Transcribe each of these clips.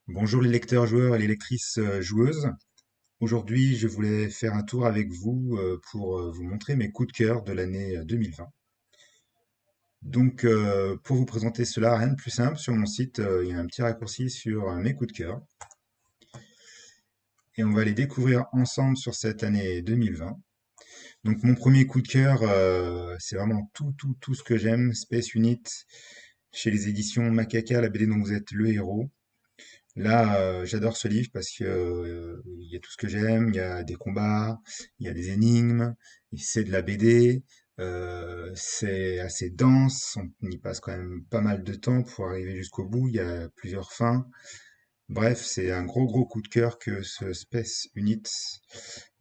Bonjour les lecteurs joueurs et les lectrices joueuses. Aujourd'hui, je voulais faire un tour avec vous pour vous montrer mes coups de cœur de l'année 2020. Donc, pour vous présenter cela, rien de plus simple. Sur mon site, il y a un petit raccourci sur mes coups de cœur. Et on va les découvrir ensemble sur cette année 2020. Donc, mon premier coup de cœur, c'est vraiment tout ce que j'aime. Space Unit, chez les éditions Macaca, la BD dont vous êtes le héros. Là, j'adore ce livre parce que il y a tout ce que j'aime, il y a des combats, il y a des énigmes, et c'est de la BD, c'est assez dense, on y passe quand même pas mal de temps pour arriver jusqu'au bout, il y a plusieurs fins. Bref, c'est un gros coup de cœur que ce Space Unit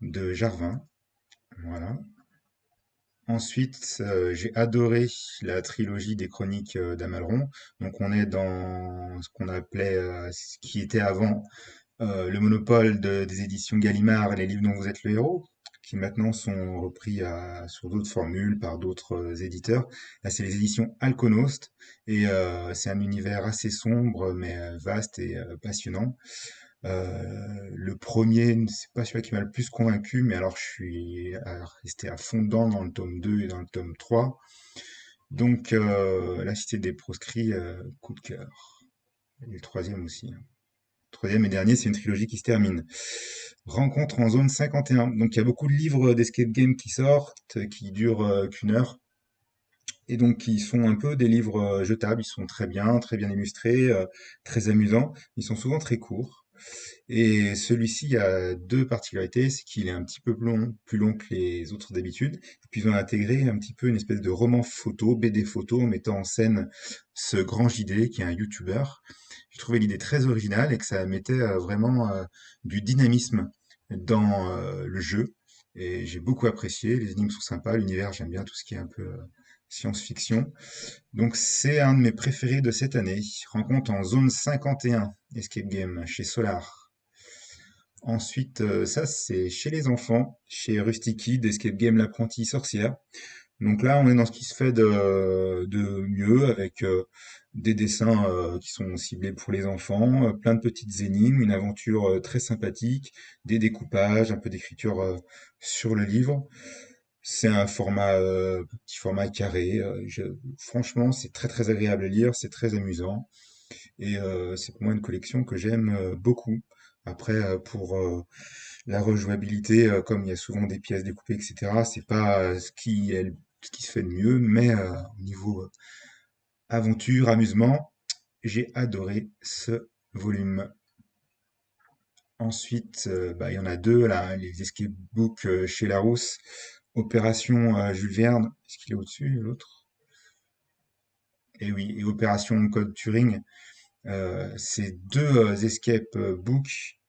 de Jarvin. Voilà. Ensuite, j'ai adoré la trilogie des chroniques d'Amalron. Donc on est dans ce qu'on appelait, ce qui était avant le monopole des éditions Gallimard et les livres dont vous êtes le héros, qui maintenant sont repris sur d'autres formules par d'autres éditeurs. Là, c'est les éditions Alconost, et c'est un univers assez sombre, mais vaste et passionnant. Le premier, c'est pas celui qui m'a le plus convaincu, mais alors je suis resté à fond dans le tome 2 et dans le tome 3. Donc, La Cité des Proscrits, coup de cœur. Et le troisième aussi, hein. Troisième et dernier, c'est une trilogie qui se termine. Rencontre en zone 51. Donc il y a beaucoup de livres d'escape game qui sortent, qui durent qu'une heure, et donc qui sont un peu des livres jetables. Ils sont très bien illustrés, très amusants. Ils sont souvent très courts. Et celui-ci a deux particularités, c'est qu'il est un petit peu plus long que les autres d'habitude. Et puis ils ont intégré un petit peu une espèce de roman photo, BD photo, mettant en scène ce grand JD qui est un YouTuber. J'ai trouvé l'idée très originale et que ça mettait vraiment du dynamisme dans le jeu. Et j'ai beaucoup apprécié. Les énigmes sont sympas, l'univers, j'aime bien tout ce qui est un peu science-fiction. Donc c'est un de mes préférés de cette année. Rencontre en zone 51, Escape Game, chez Solar. Ensuite, ça c'est chez les enfants, chez Rusty Kid, Escape Game l'apprenti sorcière. Donc là, on est dans ce qui se fait de mieux, avec des dessins qui sont ciblés pour les enfants, plein de petites énigmes, une aventure très sympathique, des découpages, un peu d'écriture sur le livre. C'est un petit format carré. Franchement, c'est très agréable à lire, c'est très amusant. Et c'est pour moi une collection que j'aime beaucoup. Après, pour la rejouabilité, comme il y a souvent des pièces découpées, etc., c'est pas ce qui se fait de mieux, mais au niveau aventure, amusement, j'ai adoré ce volume. Ensuite, il y en a deux, là, les escape books chez Larousse. Opération Jules Verne, est-ce qu'il est au-dessus, l'autre? Et oui, et Opération Code Turing. C'est deux escape books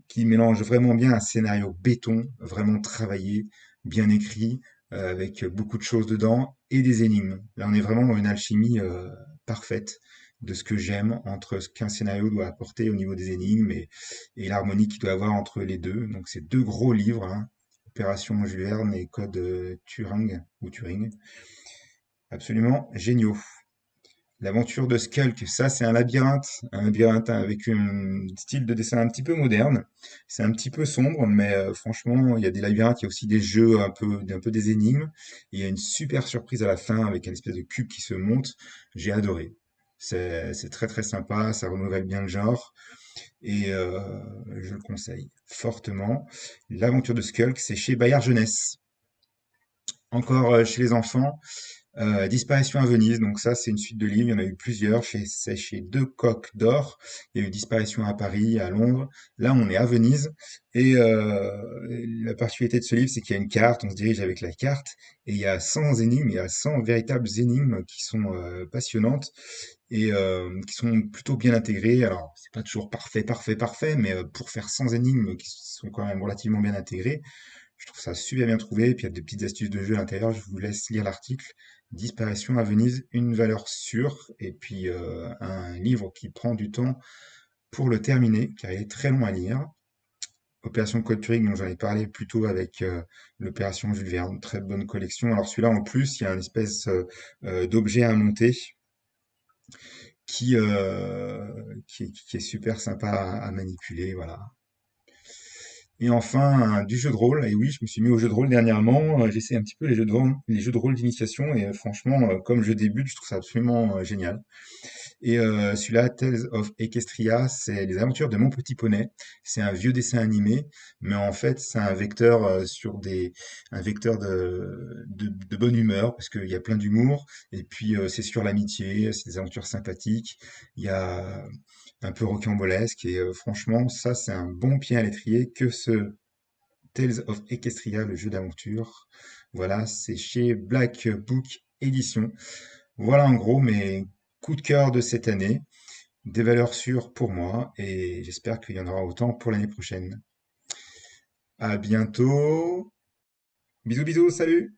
qui mélange vraiment bien un scénario béton, vraiment travaillé, bien écrit, avec beaucoup de choses dedans, et des énigmes. Là, on est vraiment dans une alchimie parfaite de ce que j'aime entre ce qu'un scénario doit apporter au niveau des énigmes et l'harmonie qu'il doit avoir entre les deux. Donc, c'est deux gros livres, hein, Opération Jules Verne et Code Turing, ou Turing, absolument géniaux. L'aventure de Skulk, ça c'est un labyrinthe avec un style de dessin un petit peu moderne. C'est un petit peu sombre, mais franchement, il y a des labyrinthes, il y a aussi des jeux un peu des énigmes. Et il y a une super surprise à la fin avec une espèce de cube qui se monte. J'ai adoré. C'est très sympa, ça renouvelle bien le genre et je le conseille fortement. L'aventure de Skulk, c'est chez Bayard Jeunesse. Encore chez les enfants. Disparition à Venise, donc ça c'est une suite de livres, il y en a eu plusieurs, c'est chez Deux Coques d'Or, il y a eu Disparition à Paris, à Londres, là on est à Venise, et la particularité de ce livre c'est qu'il y a une carte, on se dirige avec la carte, et il y a 100 énigmes, il y a 100 véritables énigmes qui sont passionnantes, et qui sont plutôt bien intégrées, alors c'est pas toujours parfait, mais pour faire 100 énigmes qui sont quand même relativement bien intégrées, je trouve ça super bien trouvé, et puis il y a des petites astuces de jeu à l'intérieur, je vous laisse lire l'article. Disparition à Venise, une valeur sûre, et puis un livre qui prend du temps pour le terminer, car il est très long à lire. Opération Code Turing, dont j'en ai parlé plus tôt avec l'opération Jules Verne, très bonne collection. Alors celui-là en plus, il y a une espèce d'objet à monter qui, euh, qui est super sympa à manipuler, voilà. Et enfin, du jeu de rôle. Et oui, je me suis mis au jeu de rôle dernièrement. J'essaie un petit peu les jeux de rôle d'initiation. Et franchement, comme je débute, je trouve ça absolument génial. Et celui-là, Tales of Equestria, c'est les aventures de mon petit poney. C'est un vieux dessin animé, mais en fait, c'est un vecteur un vecteur de bonne humeur parce qu'il y a plein d'humour. Et puis, c'est sur l'amitié, c'est des aventures sympathiques. Il y a un peu rocambolesque et franchement, ça, c'est un bon pied à l'étrier que ce Tales of Equestria, le jeu d'aventure. Voilà, c'est chez Black Book Édition. Voilà en gros mes coups de cœur de cette année, des valeurs sûres pour moi et j'espère qu'il y en aura autant pour l'année prochaine. À bientôt. Bisous bisous, salut!